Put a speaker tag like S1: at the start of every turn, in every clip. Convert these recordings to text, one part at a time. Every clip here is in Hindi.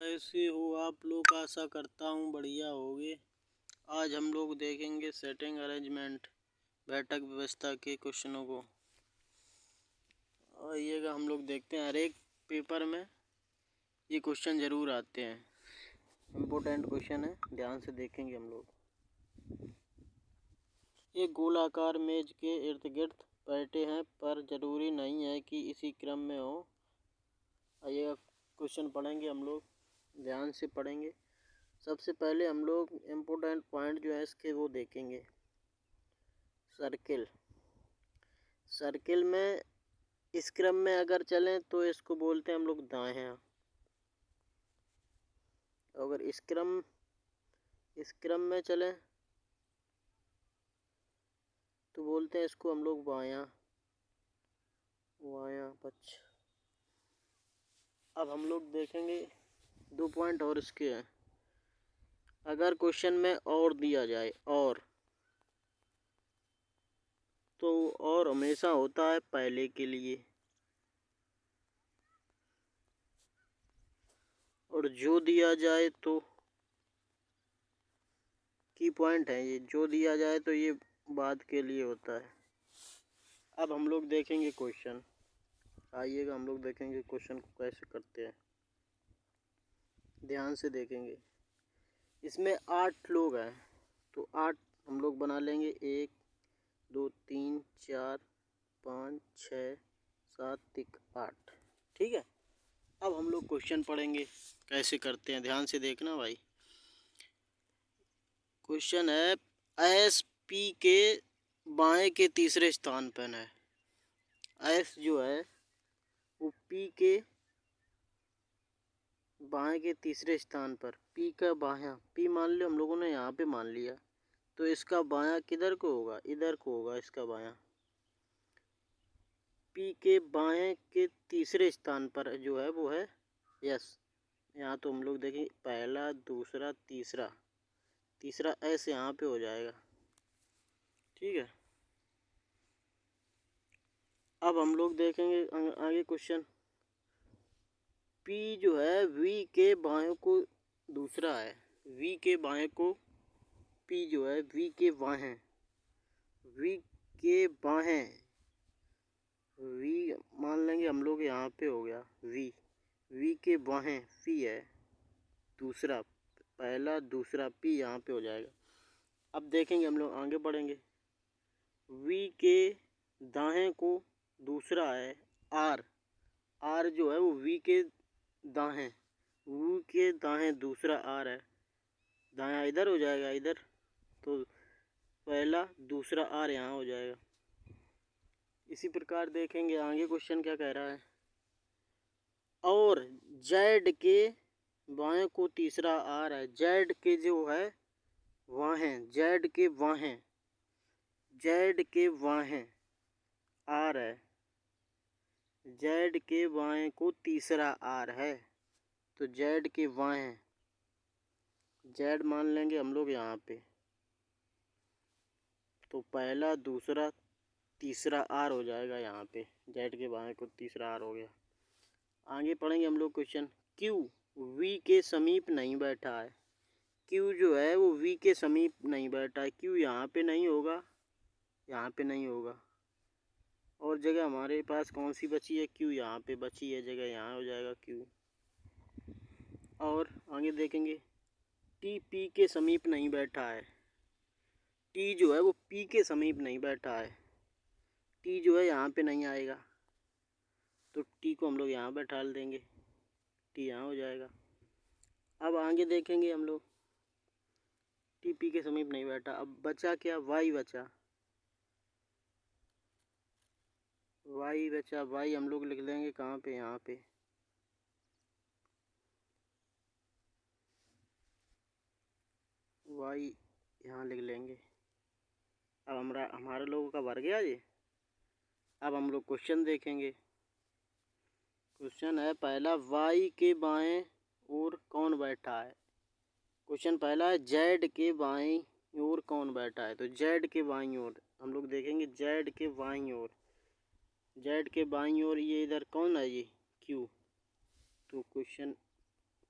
S1: कैसे हो आप लोग? आशा करता हूँ बढ़िया होगे। आज हम लोग देखेंगे सेटिंग अरेंजमेंट बैठक व्यवस्था के क्वेश्चनों को। आइएगा हम लोग देखते हैं। हर एक पेपर में ये क्वेश्चन ज़रूर आते हैं, इम्पोर्टेंट क्वेश्चन है, ध्यान से देखेंगे हम लोग। एक गोलाकार मेज के इर्द गिर्द बैठे हैं, पर ज़रूरी नहीं है कि इसी क्रम में हो। आइएगा क्वेश्चन पढ़ेंगे हम लोग, ध्यान से पढ़ेंगे। सबसे पहले हम लोग इम्पोर्टेंट पॉइंट जो है इसके वो देखेंगे। सर्किल, सर्किल में इस क्रम में अगर चलें तो इसको बोलते हैं हम लोग दायां। अगर इस क्रम में चलें तो बोलते हैं इसको हम लोग बायां, बायां पक्ष। अब हम लोग देखेंगे 2 पॉइंट और इसके हैं। अगर क्वेश्चन में और दिया जाए और, तो और हमेशा होता है पहले के लिए, और जो दिया जाए तो की पॉइंट है ये, जो दिया जाए तो ये बाद के लिए होता है। अब हम लोग देखेंगे क्वेश्चन। आइएगा हम लोग देखेंगे क्वेश्चन को कैसे करते हैं, ध्यान से देखेंगे। इसमें 8 लोग हैं तो 8 हम लोग बना लेंगे। 1 2 3 4 5 6 7 8, ठीक है। अब हम लोग क्वेश्चन पढ़ेंगे कैसे करते हैं, ध्यान से देखना भाई। क्वेश्चन है एस पी के बाएं के तीसरे स्थान पर है। एस जो है वो पी के बाएं के तीसरे स्थान पर, पी का बायां, पी मान लो हम लोगों ने यहाँ पे मान लिया, तो इसका बायां किधर को होगा? इधर को होगा इसका बायां। पी के बाएं के तीसरे स्थान पर जो है वो है यस। यहाँ तो हम लोग देखें पहला दूसरा तीसरा, तीसरा एस यहाँ पे हो जाएगा, ठीक है। अब हम लोग देखेंगे आगे क्वेश्चन। पी जो है वी के बाएं को दूसरा है, वी के बाएं को, पी जो है वी के बाएं, वी के बाएं, वी मान लेंगे हम लोग यहाँ पे हो गया वी, वी के बाएं पी है दूसरा, पहला दूसरा पी यहाँ पे हो जाएगा। अब देखेंगे हम लोग, आगे बढ़ेंगे। वी के दाएं को दूसरा है आर, आर जो है वो वी के दाएं, वी के दाएं दूसरा आर है, दायां इधर हो जाएगा इधर, तो पहला दूसरा आर यहाँ हो जाएगा। इसी प्रकार देखेंगे आगे क्वेश्चन क्या कह रहा है। और जेड के बाएं को तीसरा आर है, जेड के जो है वाहें, जेड के वाहें, जेड के वाहें आर है, जेड के बाएं को तीसरा आर है, तो जेड के बाएं, जेड मान लेंगे हम लोग यहाँ पे, तो पहला दूसरा तीसरा आर हो जाएगा यहाँ पे, जेड के बाएं को तीसरा आर हो गया। आगे पढ़ेंगे हम लोग क्वेश्चन। क्यू वी के समीप नहीं बैठा है, क्यू जो है वो वी के समीप नहीं बैठा है, क्यू यहाँ पे नहीं होगा, यहाँ पे नहीं होगा, और जगह हमारे पास कौन सी बची है? क्यू यहाँ पे बची है, जगह यहाँ हो जाएगा क्यू। और आगे देखेंगे टी पी के समीप नहीं बैठा है, टी जो है वो पी के समीप नहीं बैठा है, टी जो है यहाँ पे नहीं आएगा, तो टी को हम लोग यहाँ बैठा देंगे, टी यहाँ हो जाएगा। अब आगे देखेंगे हम लोग, टी पी के समीप नहीं बैठा। अब बचा क्या? वाई बचा, वाई बचा, वाई हम लोग लिख देंगे कहाँ पे? यहाँ पे, वाई यहाँ लिख लेंगे। अब हमारे लोगों का भर गया ये। अब हम लोग क्वेश्चन देखेंगे। क्वेश्चन है पहला, वाई के बाएं ओर कौन बैठा है? क्वेश्चन पहला है जेड के बाएं ओर कौन बैठा है, तो जेड के बाईं ओर हम लोग देखेंगे, जेड के बाईं ओर, जेड के बाईं ओर ये इधर कौन है? ये क्यू। तो क्वेश्चन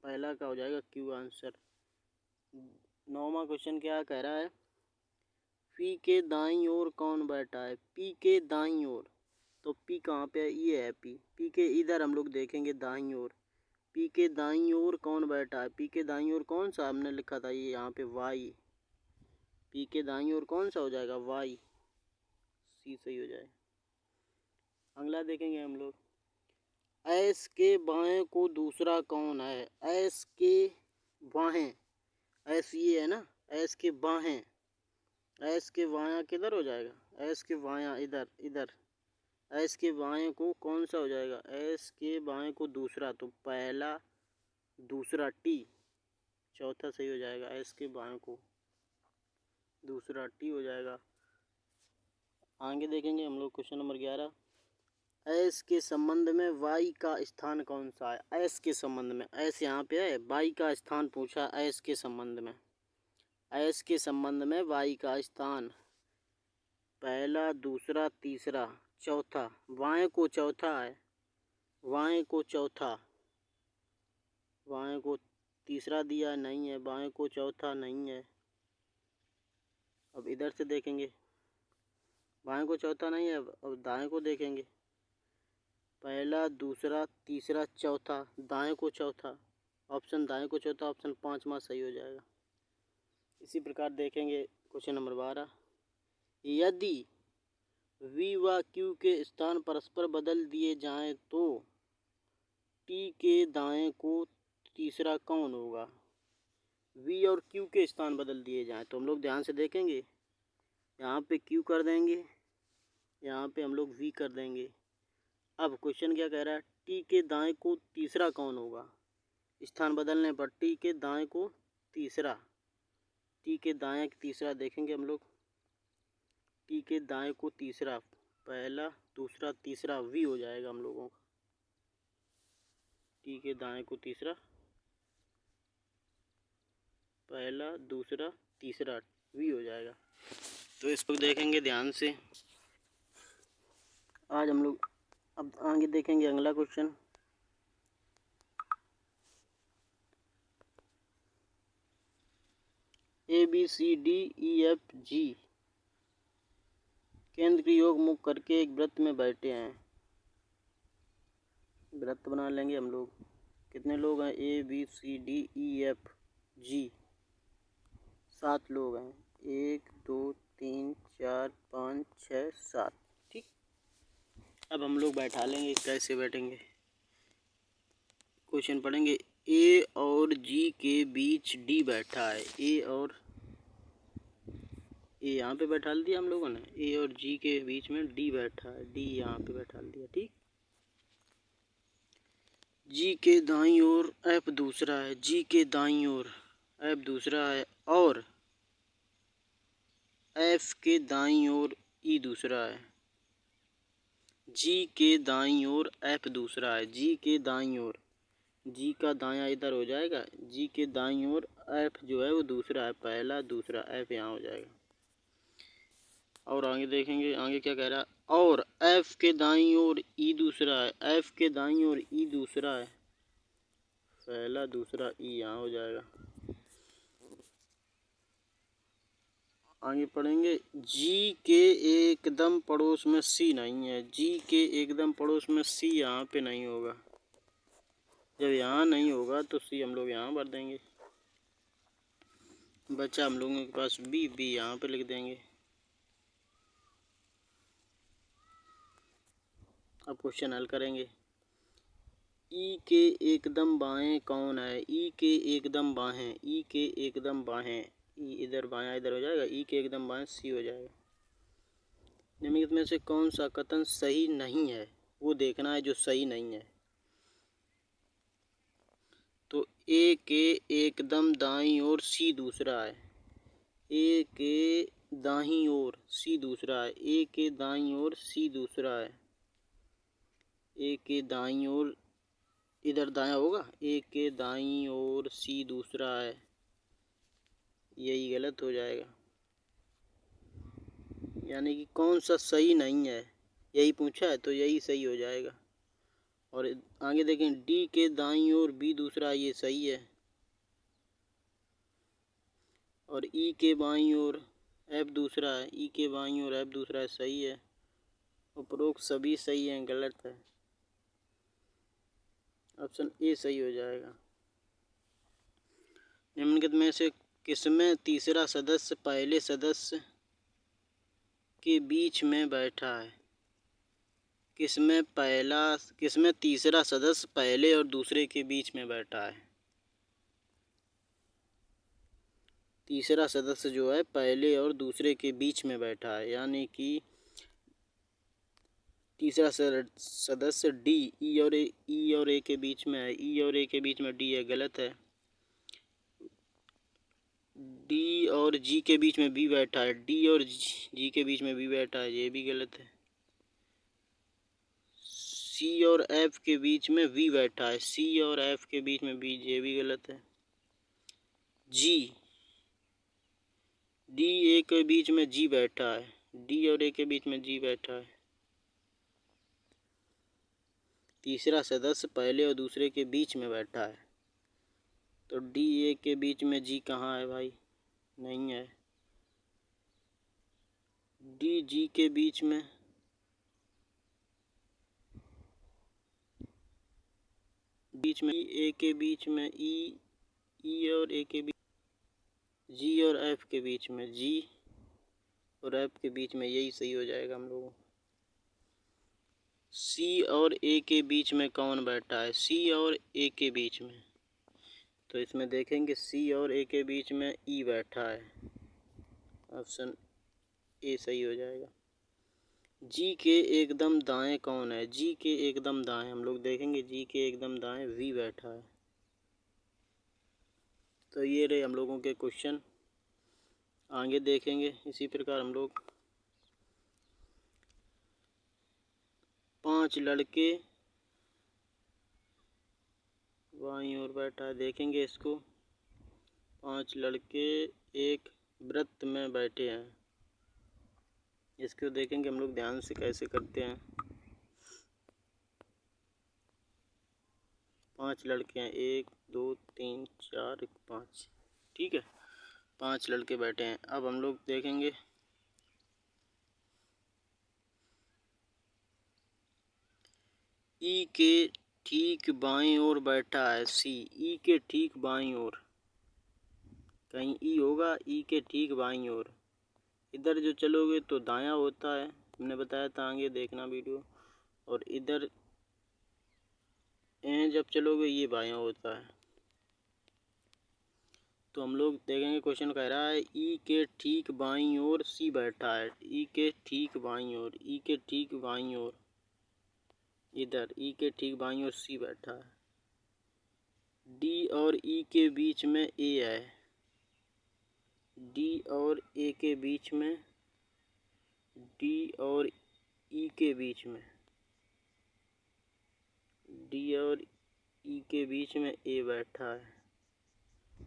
S1: पहला का हो जाएगा क्यू आंसर। 9वां क्वेश्चन क्या कह रहा है, पी के दाईं ओर कौन बैठा है। पी के दाईं ओर, तो पी कहाँ पे है, ये है पी। पी के इधर हम लोग देखेंगे दाईं ओर, पी के दाईं ओर कौन बैठा है। पी के दाईं ओर कौन सा हमने लिखा था, ये यहाँ पे वाई। पी के दाईं ओर कौन सा हो जाएगा, वाई। सी सही हो जाए। अगला देखेंगे हम लोग, एस के बाएं को दूसरा कौन है। एस के बाएं, एस ये है ना, एस के बाएं, एस के बायां किधर हो जाएगा, एस के बायां इधर, इधर। एस के बाएं को कौन सा हो जाएगा, एस के बाएं को दूसरा, तो पहला दूसरा टी, चौथा सही हो जाएगा। एस के बाएं को दूसरा टी हो जाएगा। आगे देखेंगे हम लोग क्वेश्चन नंबर 11, एस के संबंध में वाई का स्थान कौन सा है। एस के संबंध में, एस यहाँ पे है, वाई का स्थान पूछा एस के संबंध में। एस के संबंध में वाई का स्थान पहला दूसरा तीसरा चौथा, बाएं को चौथा है, बाएं को चौथा, बाएं को तीसरा दिया नहीं है, बाएं को चौथा नहीं है। अब इधर से देखेंगे, बाएं को चौथा नहीं है। अब दाएं को देखेंगे, पहला दूसरा तीसरा चौथा, दाएं को चौथा, ऑप्शन दाएं को चौथा, ऑप्शन 5वां सही हो जाएगा। इसी प्रकार देखेंगे क्वेश्चन नंबर 12, यदि वी व क्यू के स्थान परस्पर बदल दिए जाएं तो टी के दाएं को तीसरा कौन होगा। वी और क्यू के स्थान बदल दिए जाएं तो हम लोग ध्यान से देखेंगे, यहाँ पे क्यू कर देंगे, यहाँ पे हम लोग वी कर देंगे। अब क्वेश्चन क्या कह रहा है, टी के दाएं को तीसरा कौन होगा। स्थान बदलने पर टी के दाएं को तीसरा, टी के दाएं तीसरा देखेंगे हम लोग, टी के दाएं को तीसरा, पहला दूसरा तीसरा वी हो जाएगा हम लोगों का। टी के दाएं को तीसरा, पहला दूसरा तीसरा वी हो जाएगा। तो इस पर देखेंगे ध्यान से। आज हम लोग अब आगे देखेंगे अगला question, A B C D E F G केंद्र की ओर मुख करके एक वृत्त में बैठे हैं। वृत्त बना लेंगे हम लोग। कितने लोग हैं, A B C D E F G, 7 लोग हैं। 1 2 3 4 5 6 7, ठीक। अब हम लोग बैठा लेंगे, कैसे बैठेंगे, क्वेश्चन पढ़ेंगे। ए और जी के बीच डी बैठा है। ए और ए यहाँ पे बैठा दिया हम लोगों ने, ए और जी के बीच में डी बैठा है, डी यहाँ पे बैठा दिया, ठीक। जी के दाईं ओर एफ दूसरा है, जी के दाईं ओर एफ दूसरा है, और एफ के दाईं ओर ई दूसरा है। जी के दाईं ओर एफ दूसरा है, जी के दाईं ओर, जी का दायां इधर हो जाएगा, जी के दाईं ओर एफ जो है वो दूसरा है, पहला दूसरा, एफ यहाँ हो जाएगा। और आगे देखेंगे, आगे क्या कह रहा है, और एफ के दाईं ओर ई दूसरा है, एफ के दाईं ओर ई दूसरा है, पहला दूसरा ई यहाँ हो जाएगा। आगे पढ़ेंगे, जी के एकदम पड़ोस में सी नहीं है। जी के एकदम पड़ोस में सी यहाँ पे नहीं होगा। जब यहाँ नहीं होगा तो सी हम लोग यहाँ भर देंगे। बचा हम लोगों के पास बी, बी यहाँ पे लिख देंगे। अब क्वेश्चन हल करेंगे। ई के एकदम बाएं कौन है। ई के एकदम बाएं, ई के एकदम बाएं, ई इधर बायां इधर हो जाएगा, ई के एकदम बाएं सी हो जाएगा। निम्नलिखित में से कौन सा कथन सही नहीं है, वो देखना है जो सही नहीं है। तो ए के एकदम दाईं ओर सी दूसरा है, ए के दाईं ओर सी दूसरा है, ए के दाईं ओर सी दूसरा है, ए के दाईं ओर इधर दायां होगा, ए के दाईं ओर सी दूसरा है, यही गलत हो जाएगा। यानी कि कौन सा सही नहीं है, यही पूछा है तो यही सही हो जाएगा। और आगे देखें डी के दाईं ओर बी दूसरा, ये सही है। और ई के बाईं ओर एफ दूसरा है, ई के बाईं ओर एफ दूसरा है, सही है। उपरोक्त सभी सही हैं, गलत है। ऑप्शन ए सही हो जाएगा। निम्नलिखित में से किसमें तीसरा सदस्य पहले सदस्य के बीच में बैठा है? किसमें तीसरा सदस्य पहले और दूसरे के बीच में बैठा है? तीसरा सदस्य जो है पहले और दूसरे के बीच में बैठा है, यानी कि तीसरा सदस्य डी ई और ए के बीच में है। ई और ए के बीच में डी है, गलत है। डी और जी के बीच में बी बैठा है, डी और जी के बीच में बी बैठा है, ये भी गलत है। सी और एफ के बीच में वी बैठा है, सी और एफ के बीच में बी, ये भी गलत है। जी डी ए के बीच में जी बैठा है, डी और ए के बीच में जी बैठा है। तीसरा सदस्य पहले और दूसरे के बीच में बैठा है, तो डी ए के बीच में जी कहाँ है भाई? नहीं है। डी जी के बीच में, ए के बीच में ई और ए के बीच, जी और एफ के बीच में, जी और एफ के बीच में, यही सही हो जाएगा हम लोगों। सी और ए के बीच में कौन बैठा है? सी और ए के बीच में, तो इसमें देखेंगे सी और ए के बीच में ई बैठा है, ऑप्शन ए सही हो जाएगा। जी के एकदम दाएं कौन है? जी के एकदम दाएं हम लोग देखेंगे, जी के एकदम दाएं वी बैठा है। तो ये रहे हम लोगों के क्वेश्चन, आगे देखेंगे इसी प्रकार हम लोग। 5 लड़के बाईं ओर बैठा है, देखेंगे इसको। 5 लड़के एक वृत्त में बैठे हैं, इसको देखेंगे हम लोग ध्यान से कैसे करते हैं। 5 लड़के हैं, 1 2 3 4 5, ठीक है। 5 लड़के बैठे हैं। अब हम लोग देखेंगे ई के ठीक बाईं ओर बैठा है सी, ई के ठीक बाईं ओर, कहीं ई होगा? ई के ठीक बाईं ओर, इधर जो चलोगे तो दायां होता है, हमने बताया था, आगे देखना वीडियो। और इधर जब चलोगे ये बायां होता है। तो हम लोग देखेंगे, क्वेश्चन कह रहा है ई के ठीक बाईं ओर सी बैठा है, ई के ठीक बाईं ओर, ई के ठीक बाईं ओर, इधर ई के ठीक बाईं ओर सी बैठा है। डी और ई के बीच में ए है, डी और ए के बीच में, डी और ई के बीच में, डी और ई के बीच में ए बैठा है,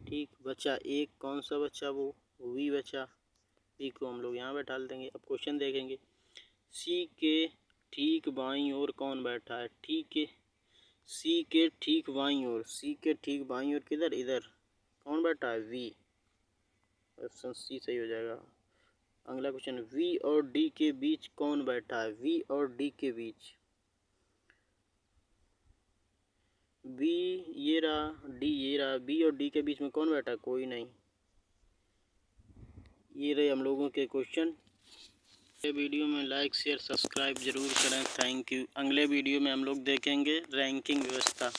S1: ठीक। बचा एक, कौन सा बचा? वो वी बचा, वी को हम लोग यहाँ बैठा देंगे। अब क्वेश्चन देखेंगे, सी के ठीक बाईं ओर कौन बैठा है? ठीक है, सी के ठीक बाईं ओर, सी के ठीक बाईं ओर किधर? इधर कौन बैठा है? वी, ऑप्शन सी सही हो जाएगा। अगला क्वेश्चन, वी और डी के बीच कौन बैठा है? वी और डी के बीच, बी ये रहा, डी ये रहा, बी और डी के बीच में कौन बैठा है? कोई नहीं। ये रहे हम लोगों के क्वेश्चन। ये वीडियो में लाइक शेयर सब्सक्राइब जरूर करें, थैंक यू। अगले वीडियो में हम लोग देखेंगे रैंकिंग व्यवस्था।